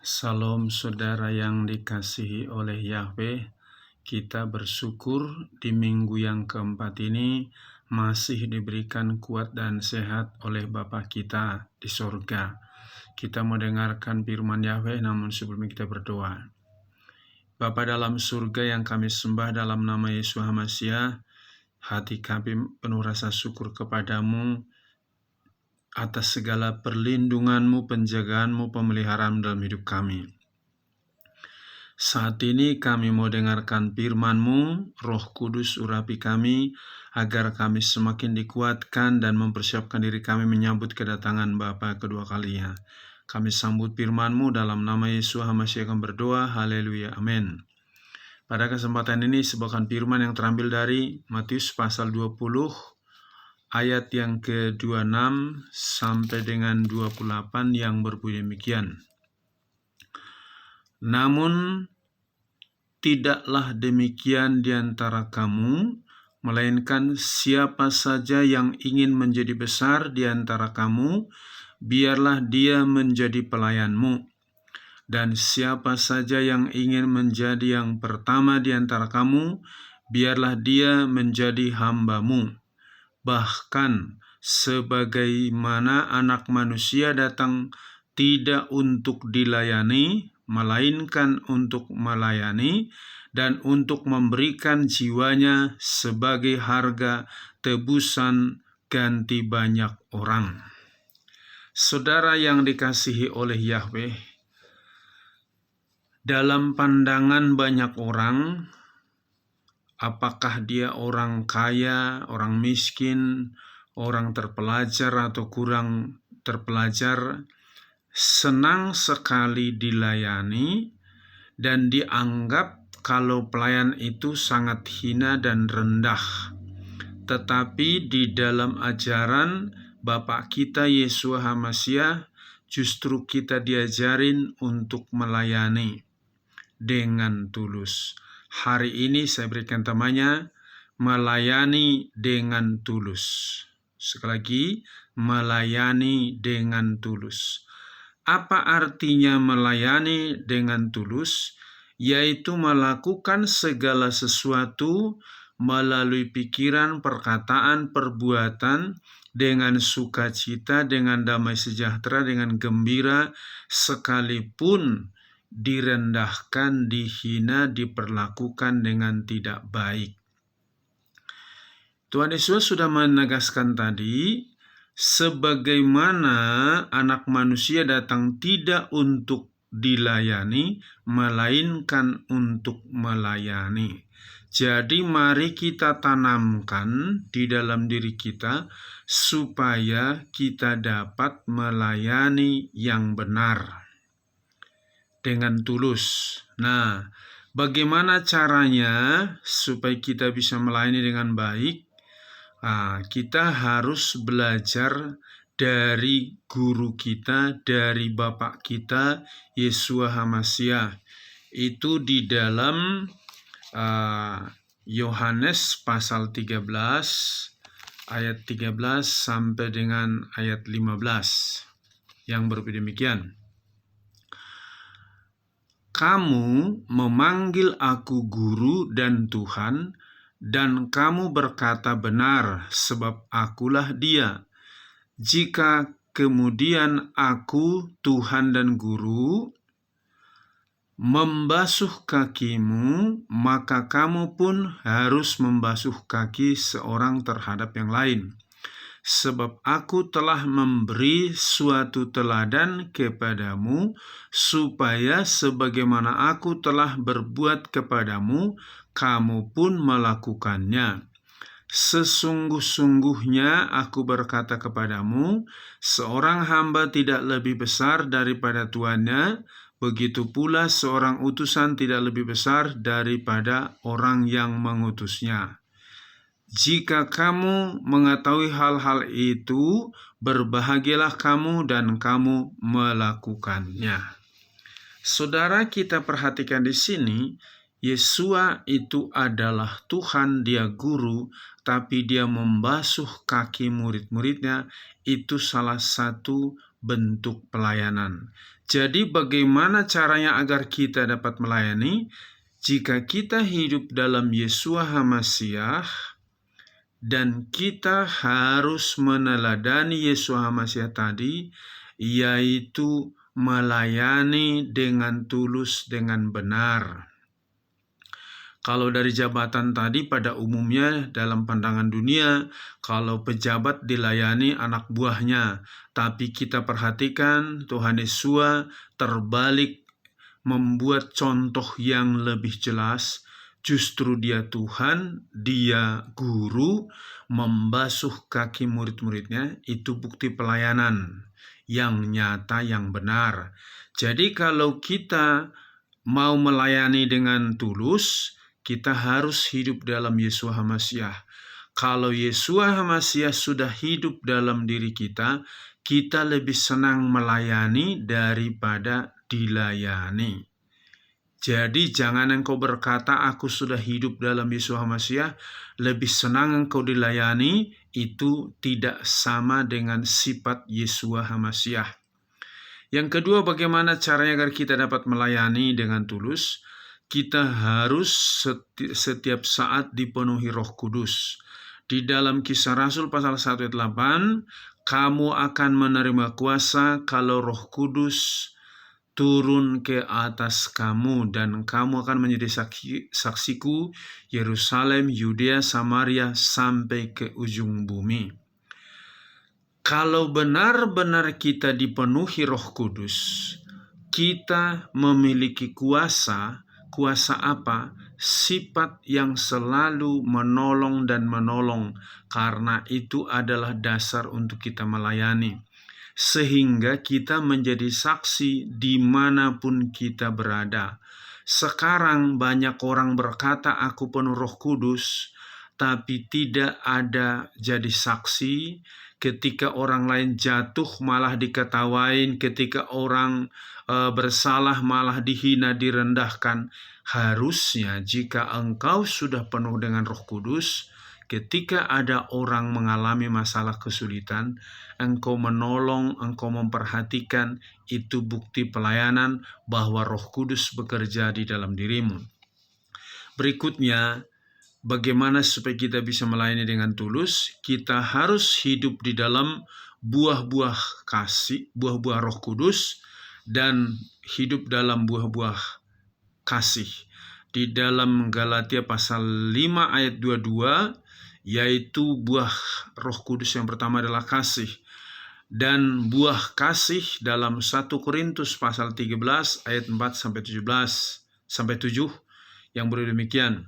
Salam saudara yang dikasihi oleh Yahweh, kita bersyukur di minggu yang keempat ini masih diberikan kuat dan sehat oleh Bapa kita di sorga. Kita mendengarkan firman Yahweh, namun sebelum kita berdoa. Bapa dalam surga yang kami sembah dalam nama Yesus HaMasiah, hati kami penuh rasa syukur kepadamu atas segala perlindungan-Mu, penjagaan-Mu, pemeliharaan dalam hidup kami. Saat ini kami mau dengarkan firman-Mu, Roh Kudus urapi kami, agar kami semakin dikuatkan dan mempersiapkan diri kami menyambut kedatangan Bapa kedua kalinya. Kami sambut firman-Mu dalam nama Yesus HaMasiah kami berdoa, haleluya, amin. Pada kesempatan ini sebuah firman yang terambil dari Matius pasal 20, ayat yang ke-26 sampai dengan 28 yang berbunyi demikian. Namun tidaklah demikian di antara kamu, melainkan siapa saja yang ingin menjadi besar di antara kamu, biarlah dia menjadi pelayanmu. Dan siapa saja yang ingin menjadi yang pertama di antara kamu, biarlah dia menjadi hambamu. Bahkan sebagaimana Anak Manusia datang tidak untuk dilayani, melainkan untuk melayani dan untuk memberikan jiwanya sebagai harga tebusan ganti banyak orang. Saudara yang dikasihi oleh Yahweh, dalam pandangan banyak orang, apakah dia orang kaya, orang miskin, orang terpelajar atau kurang terpelajar, senang sekali dilayani dan dianggap kalau pelayan itu sangat hina dan rendah. Tetapi di dalam ajaran Bapa kita Yesus HaMasiah, justru kita diajarin untuk melayani dengan tulus. Hari ini saya berikan temanya, melayani dengan tulus. Sekali lagi, melayani dengan tulus. Apa artinya melayani dengan tulus? Yaitu melakukan segala sesuatu melalui pikiran, perkataan, perbuatan dengan sukacita, dengan damai sejahtera, dengan gembira, sekalipun direndahkan, dihina, diperlakukan dengan tidak baik. Tuhan Yesus sudah menegaskan tadi, sebagaimana Anak Manusia datang tidak untuk dilayani, melainkan untuk melayani. Jadi mari kita tanamkan di dalam diri kita supaya kita dapat melayani yang benar dengan tulus. Nah, bagaimana caranya supaya kita bisa melayani dengan baik? Kita harus belajar dari guru kita, dari Bapak kita, Yesus HaMasiah. Itu di dalam Yohanes pasal 13, ayat 13 sampai dengan ayat 15, yang berbunyi demikian. Kamu memanggil aku guru dan Tuhan, dan kamu berkata benar, sebab akulah dia. Jika kemudian aku, Tuhan dan Guru, membasuh kakimu, maka kamu pun harus membasuh kaki seorang terhadap yang lain. Sebab aku telah memberi suatu teladan kepadamu, supaya sebagaimana aku telah berbuat kepadamu, kamu pun melakukannya. Sesungguh-sungguhnya aku berkata kepadamu, seorang hamba tidak lebih besar daripada tuannya, begitu pula seorang utusan tidak lebih besar daripada orang yang mengutusnya. Jika kamu mengetahui hal-hal itu, berbahagialah kamu dan kamu melakukannya. Saudara, kita perhatikan di sini, Yesua itu adalah Tuhan, dia guru, tapi dia membasuh kaki murid-muridnya. Itu salah satu bentuk pelayanan. Jadi bagaimana caranya agar kita dapat melayani? Jika kita hidup dalam Yeshua HaMasyiah dan kita harus meneladani Yeshua HaMasyiah tadi, yaitu melayani dengan tulus, dengan benar. Kalau dari jabatan tadi pada umumnya dalam pandangan dunia, kalau pejabat dilayani anak buahnya. Tapi kita perhatikan Tuhan Yesus terbalik, membuat contoh yang lebih jelas. Justru dia Tuhan, dia guru, membasuh kaki murid-muridnya. Itu bukti pelayanan yang nyata, yang benar. Jadi kalau kita mau melayani dengan tulus, kita harus hidup dalam Yeshua HaMasyiah. Kalau Yeshua HaMasyiah sudah hidup dalam diri kita, kita lebih senang melayani daripada dilayani. Jadi jangan engkau berkata, aku sudah hidup dalam Yeshua HaMasyiah, lebih senang engkau dilayani. Itu tidak sama dengan sifat Yeshua HaMasyiah. Yang kedua, bagaimana caranya agar kita dapat melayani dengan tulus? Kita harus setiap saat dipenuhi Roh Kudus. Di dalam Kisah Rasul pasal 1 ayat 8, kamu akan menerima kuasa kalau Roh Kudus turun ke atas kamu, dan kamu akan menjadi saksiku Yerusalem, Yudea, Samaria, sampai ke ujung bumi. Kalau benar-benar kita dipenuhi Roh Kudus, kita memiliki kuasa. Kuasa apa? Sifat yang selalu menolong dan menolong, karena itu adalah dasar untuk kita melayani. Sehingga kita menjadi saksi dimanapun kita berada. Sekarang banyak orang berkata, aku penuh Roh Kudus, tapi tidak ada jadi saksi. Ketika orang lain jatuh malah diketawain, ketika orang bersalah malah dihina, direndahkan. Harusnya jika engkau sudah penuh dengan Roh Kudus, ketika ada orang mengalami masalah kesulitan, engkau menolong, engkau memperhatikan. Itu bukti pelayanan bahwa Roh Kudus bekerja di dalam dirimu. Berikutnya, bagaimana supaya kita bisa melayani dengan tulus? Kita harus hidup di dalam buah-buah kasih, buah-buah Roh Kudus, dan hidup dalam buah-buah kasih. Di dalam Galatia pasal 5 ayat 22, yaitu buah Roh Kudus yang pertama adalah kasih. Dan buah kasih dalam 1 Korintus pasal 13 ayat 4-7 yang berbunyi demikian.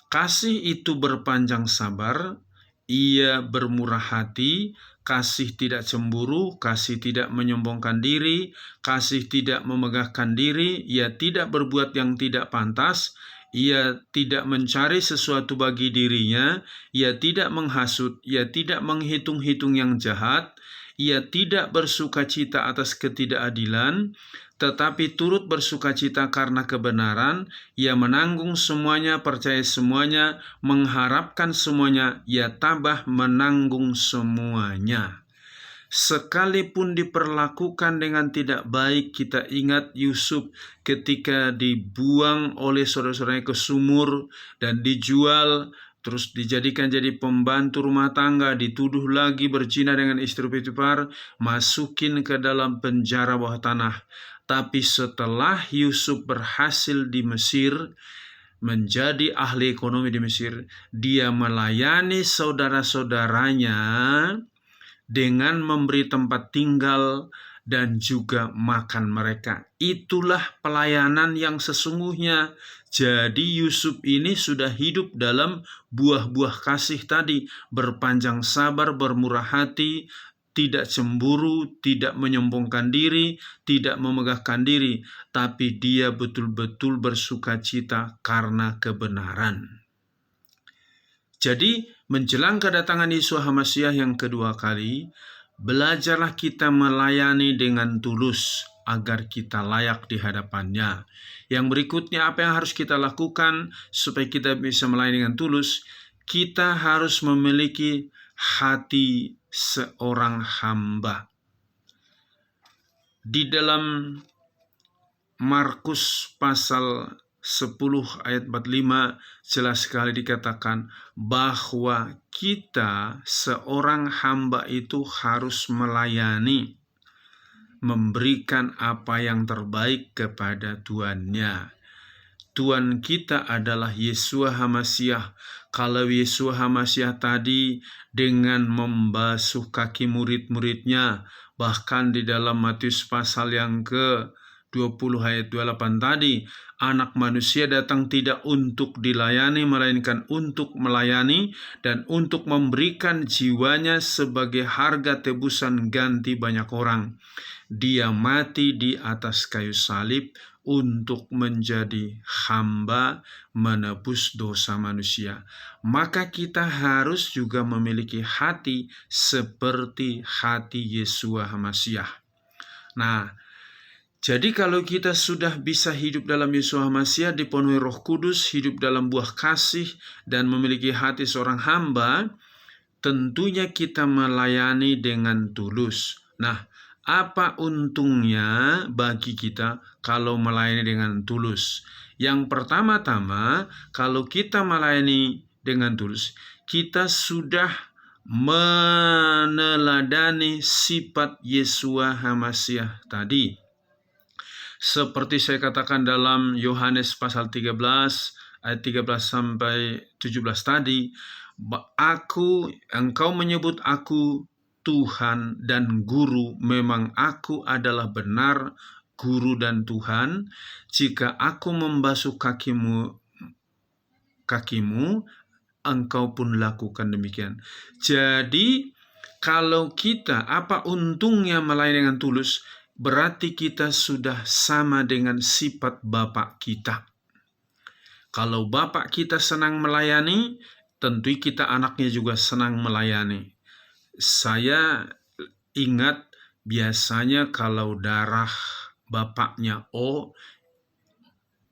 Kasih itu berpanjang sabar, ia bermurah hati, kasih tidak cemburu, kasih tidak menyombongkan diri, kasih tidak memegahkan diri, ia tidak berbuat yang tidak pantas, ia tidak mencari sesuatu bagi dirinya, ia tidak menghasut, ia tidak menghitung-hitung yang jahat, ia tidak bersukacita atas ketidakadilan, tetapi turut bersukacita karena kebenaran. Ia menanggung semuanya, percaya semuanya, mengharapkan semuanya, ia tabah menanggung semuanya. Sekalipun diperlakukan dengan tidak baik, kita ingat Yusuf ketika dibuang oleh saudara-saudaranya ke sumur dan dijual, terus dijadikan jadi pembantu rumah tangga, dituduh lagi berzina dengan istri Potifar, masukin ke dalam penjara bawah tanah. Tapi setelah Yusuf berhasil di Mesir, menjadi ahli ekonomi di Mesir, dia melayani saudara-saudaranya dengan memberi tempat tinggal dan juga makan mereka. Itulah pelayanan yang sesungguhnya. Jadi Yusuf ini sudah hidup dalam buah-buah kasih tadi, berpanjang sabar, bermurah hati, tidak cemburu, tidak menyombongkan diri, tidak memegahkan diri, tapi dia betul-betul bersukacita karena kebenaran. Jadi menjelang kedatangan Yeshua HaMasyiah yang kedua kali, belajarlah kita melayani dengan tulus agar kita layak di hadapannya. Yang berikutnya, apa yang harus kita lakukan supaya kita bisa melayani dengan tulus? Kita harus memiliki hati seorang hamba. Di dalam Markus pasal 10 ayat 45 jelas sekali dikatakan bahwa kita seorang hamba itu harus melayani, memberikan apa yang terbaik kepada tuannya. Tuhan kita adalah Yeshua HaMasiah. Kalau Yeshua HaMasiah tadi dengan membasuh kaki murid-muridnya, bahkan di dalam Matius pasal yang ke-20 ayat 28 tadi, anak manusia datang tidak untuk dilayani, melainkan untuk melayani dan untuk memberikan jiwanya sebagai harga tebusan ganti banyak orang. Dia mati di atas kayu salib untuk menjadi hamba menebus dosa manusia. Maka kita harus juga memiliki hati seperti hati Yeshua HaMasiah. Nah, jadi kalau kita sudah bisa hidup dalam Yeshua HaMasiah, dipenuhi Roh Kudus, hidup dalam buah kasih, dan memiliki hati seorang hamba, tentunya kita melayani dengan tulus. Nah, apa untungnya bagi kita kalau melayani dengan tulus? Yang pertama-tama, kalau kita melayani dengan tulus, kita sudah meneladani sifat Yeshua HaMasiah tadi. Seperti saya katakan dalam Yohanes pasal 13 ayat 13 sampai 17 tadi, engkau menyebut aku Tuhan dan Guru, memang aku adalah benar Guru dan Tuhan. Jika aku membasuh kakimu, engkau pun lakukan demikian. Jadi, kalau kita, apa untungnya melayani dengan tulus? Berarti kita sudah sama dengan sifat Bapa kita. Kalau Bapa kita senang melayani, tentu kita anaknya juga senang melayani. Saya ingat biasanya kalau darah bapaknya O,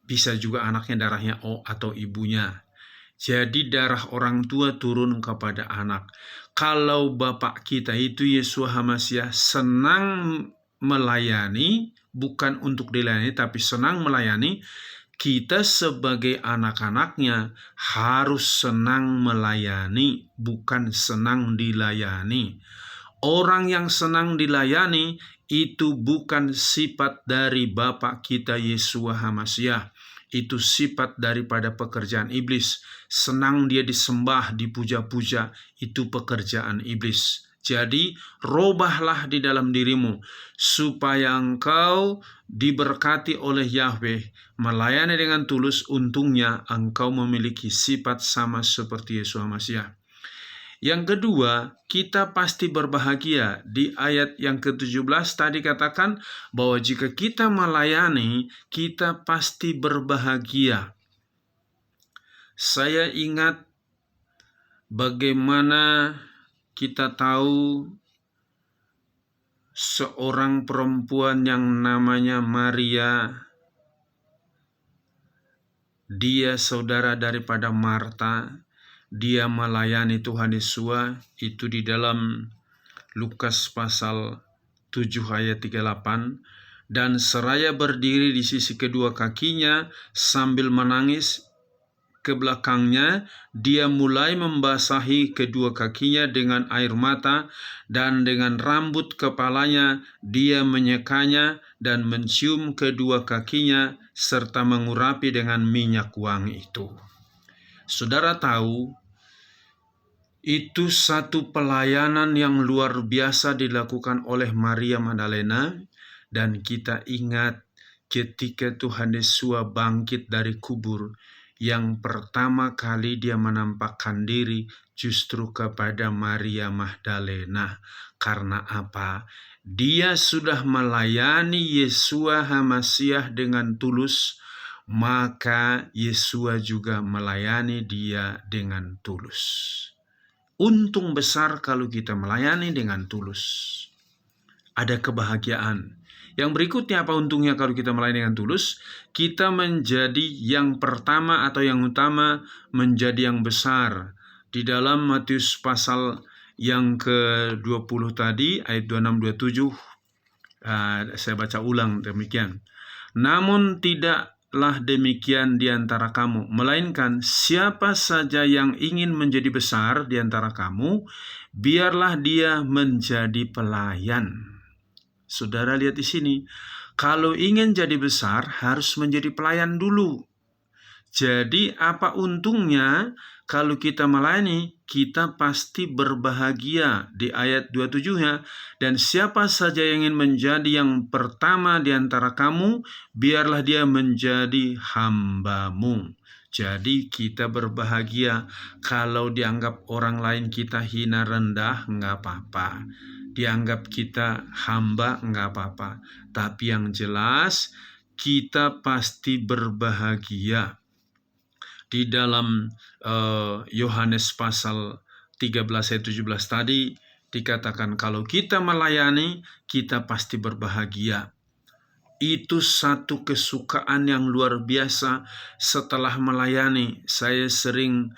bisa juga anaknya darahnya O atau ibunya. Jadi darah orang tua turun kepada anak. Kalau bapak kita itu Yeshua HaMasiah senang melayani, bukan untuk dilayani tapi senang melayani, kita sebagai anak-anaknya harus senang melayani, bukan senang dilayani. Orang yang senang dilayani itu bukan sifat dari Bapa kita Yeshua HaMasiah. Itu sifat daripada pekerjaan iblis. Senang dia disembah, dipuja-puja, itu pekerjaan iblis. Jadi, robahlah di dalam dirimu, supaya engkau diberkati oleh Yahweh, melayani dengan tulus. Untungnya engkau memiliki sifat sama seperti Yeshua HaMasiah. Yang kedua, kita pasti berbahagia. Di ayat yang ke-17 tadi katakan bahwa jika kita melayani, kita pasti berbahagia. Saya ingat bagaimana kita tahu seorang perempuan yang namanya Maria. Dia saudara daripada Marta. Dia melayani Tuhan Yesus, itu di dalam Lukas pasal 7 ayat 38. Dan seraya berdiri di sisi kedua kakinya sambil menangis ke belakangnya, dia mulai membasahi kedua kakinya dengan air mata, dan dengan rambut kepalanya dia menyekanya dan mencium kedua kakinya serta mengurapi dengan minyak wangi itu. Saudara tahu, itu satu pelayanan yang luar biasa dilakukan oleh Maria Magdalena, dan kita ingat ketika Tuhan Yesus bangkit dari kubur, yang pertama kali dia menampakkan diri justru kepada Maria Magdalena. Karena apa? Dia sudah melayani Yeshua HaMasiah dengan tulus, maka Yeshua juga melayani dia dengan tulus. Untung besar kalau kita melayani dengan tulus. Ada kebahagiaan. Yang berikutnya apa untungnya kalau kita melayani dengan tulus? Kita menjadi yang pertama atau yang utama, menjadi yang besar. Di dalam Matius pasal yang ke-20 tadi, ayat 26-27, Saya baca ulang demikian. Namun tidaklah demikian di antara kamu, melainkan siapa saja yang ingin menjadi besar di antara kamu, biarlah dia menjadi pelayan. Saudara lihat di sini, kalau ingin jadi besar harus menjadi pelayan dulu. Jadi apa untungnya kalau kita melayani, kita pasti berbahagia di ayat 27-nya. Dan siapa saja yang ingin menjadi yang pertama di antara kamu, biarlah dia menjadi hambamu. Jadi kita berbahagia kalau dianggap orang lain kita hina rendah, nggak apa-apa. Dianggap kita hamba, nggak apa-apa. Tapi yang jelas kita pasti berbahagia. Di dalam Yohanes pasal 13 ayat 17 tadi dikatakan kalau kita melayani, kita pasti berbahagia. Itu satu kesukaan yang luar biasa setelah melayani. Saya sering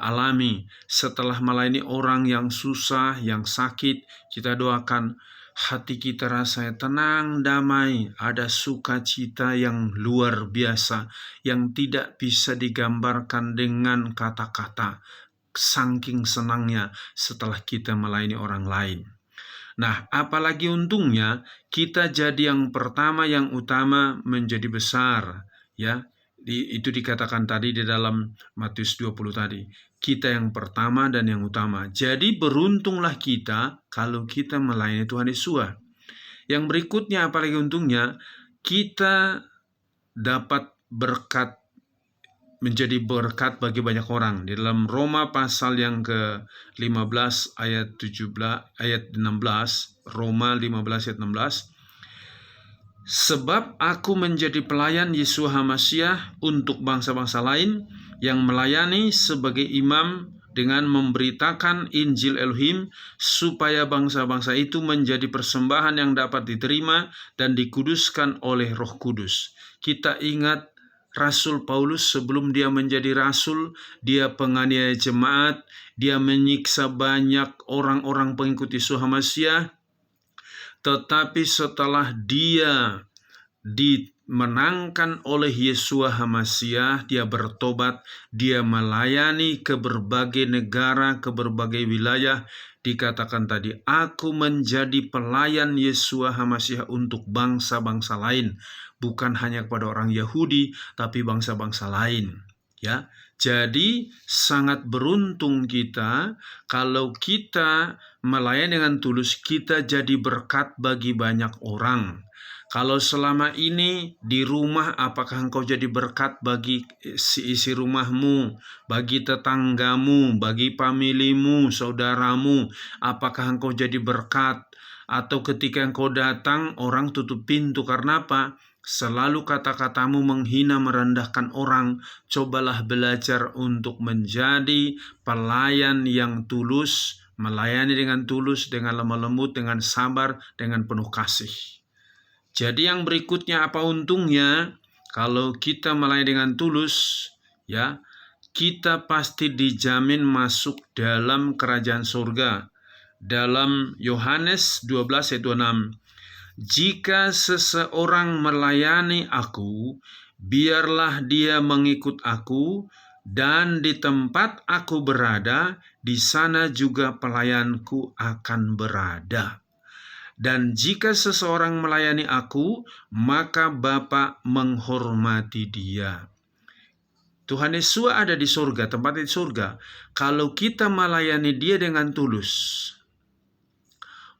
alami setelah melayani orang yang susah, yang sakit, kita doakan hati kita rasanya tenang, damai, ada sukacita yang luar biasa, yang tidak bisa digambarkan dengan kata-kata. Saking senangnya setelah kita melayani orang lain. Nah, apalagi untungnya kita jadi yang pertama, yang utama menjadi besar. Ya, itu dikatakan tadi di dalam Matius 20 tadi. Kita yang pertama dan yang utama. Jadi beruntunglah kita kalau kita melayani Tuhan Yesus. Yang berikutnya apalagi untungnya, kita dapat berkat, menjadi berkat bagi banyak orang. Di dalam Roma pasal yang ke-15 ayat 16, Roma 15 ayat 16. Sebab aku menjadi pelayan Yeshua HaMashiach untuk bangsa-bangsa lain, yang melayani sebagai imam dengan memberitakan Injil Elohim, supaya bangsa-bangsa itu menjadi persembahan yang dapat diterima dan dikuduskan oleh Roh Kudus. Kita ingat Rasul Paulus sebelum dia menjadi rasul, dia penganiaya jemaat, dia menyiksa banyak orang-orang pengikut Yeshua HaMashiach. Tetapi setelah dia dimenangkan oleh Yeshua HaMashiach, dia bertobat, dia melayani ke berbagai negara, ke berbagai wilayah. Dikatakan tadi, aku menjadi pelayan Yeshua HaMashiach untuk bangsa-bangsa lain, bukan hanya kepada orang Yahudi, tapi bangsa-bangsa lain. Ya, jadi sangat beruntung kita kalau kita melayani dengan tulus, kita jadi berkat bagi banyak orang. Kalau selama ini di rumah, apakah engkau jadi berkat bagi isi rumahmu, bagi tetanggamu, bagi familimu, saudaramu? Apakah engkau jadi berkat? Atau ketika engkau datang, orang tutup pintu karena apa? Selalu kata-katamu menghina, merendahkan orang. Cobalah belajar untuk menjadi pelayan yang tulus, melayani dengan tulus, dengan lemah lembut, dengan sabar, dengan penuh kasih. Jadi yang berikutnya apa untungnya? Kalau kita melayani dengan tulus, ya, kita pasti dijamin masuk dalam kerajaan surga. Dalam Yohanes 12 ayat 26, jika seseorang melayani aku, biarlah dia mengikut aku, dan di tempat aku berada, di sana juga pelayanku akan berada. Dan jika seseorang melayani aku, maka Bapa menghormati dia. Tuhan Yesus ada di surga, tempatnya di surga. Kalau kita melayani dia dengan tulus,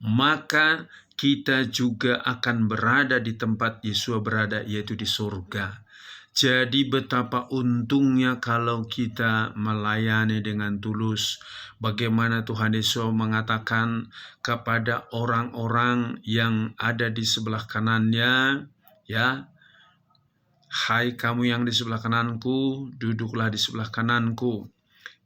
maka kita juga akan berada di tempat Yesus berada, yaitu di surga. Jadi betapa untungnya kalau kita melayani dengan tulus. Bagaimana Tuhan Yesus mengatakan kepada orang-orang yang ada di sebelah kanannya, ya, hai kamu yang di sebelah kananku, duduklah di sebelah kananku.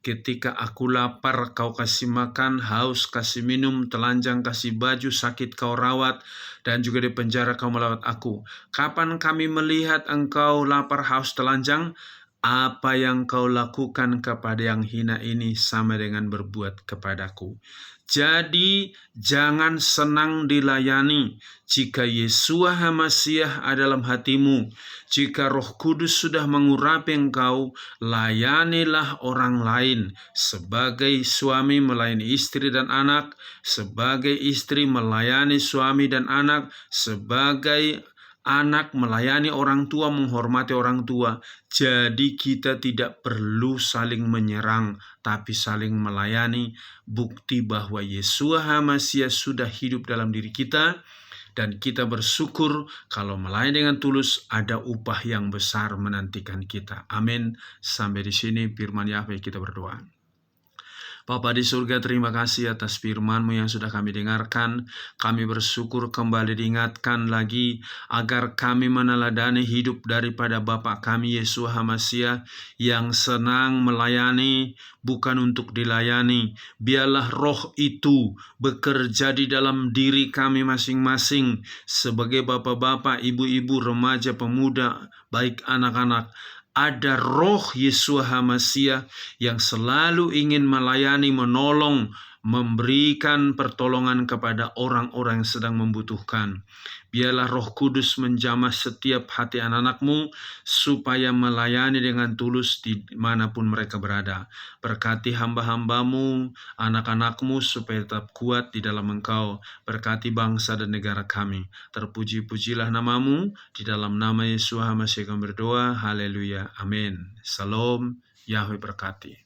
Ketika aku lapar, kau kasih makan, haus kasih minum, telanjang kasih baju, sakit kau rawat, dan juga di penjara kau melawat aku. Kapan kami melihat engkau lapar, haus, telanjang, Apa yang kau lakukan kepada yang hina ini sama dengan berbuat kepadaku. Jadi jangan senang dilayani jika Yeshua HaMasiah ada dalam hatimu. Jika Roh Kudus sudah mengurapi engkau, layanilah orang lain. Sebagai suami melayani istri dan anak, sebagai istri melayani suami dan anak, sebagai anak melayani orang tua, menghormati orang tua. Jadi kita tidak perlu saling menyerang, tapi saling melayani. Bukti bahwa Yeshua HaMasiah sudah hidup dalam diri kita, dan kita bersyukur kalau melayani dengan tulus ada upah yang besar menantikan kita. Amin. Sampai di sini firman Yahweh, kita berdoa. Bapa di surga, terima kasih atas firman-Mu yang sudah kami dengarkan. Kami bersyukur kembali diingatkan lagi agar kami meneladani hidup daripada Bapa kami Yeshua HaMasiah yang senang melayani, bukan untuk dilayani. Biarlah roh itu bekerja di dalam diri kami masing-masing sebagai bapak-bapak, ibu-ibu, remaja, pemuda, baik anak-anak. Ada roh Yeshua HaMasiah yang selalu ingin melayani, menolong, memberikan pertolongan kepada orang-orang yang sedang membutuhkan. Biarlah Roh Kudus menjamah setiap hati anak-anak-Mu supaya melayani dengan tulus dimanapun mereka berada. Berkati hamba-hamba-Mu, anak-anak-Mu supaya tetap kuat di dalam Engkau. Berkati bangsa dan negara kami. Terpuji-pujilah nama-Mu, di dalam nama Yesus HaMasiah kami berdoa. Haleluya. Amin. Salam. Yahweh berkati.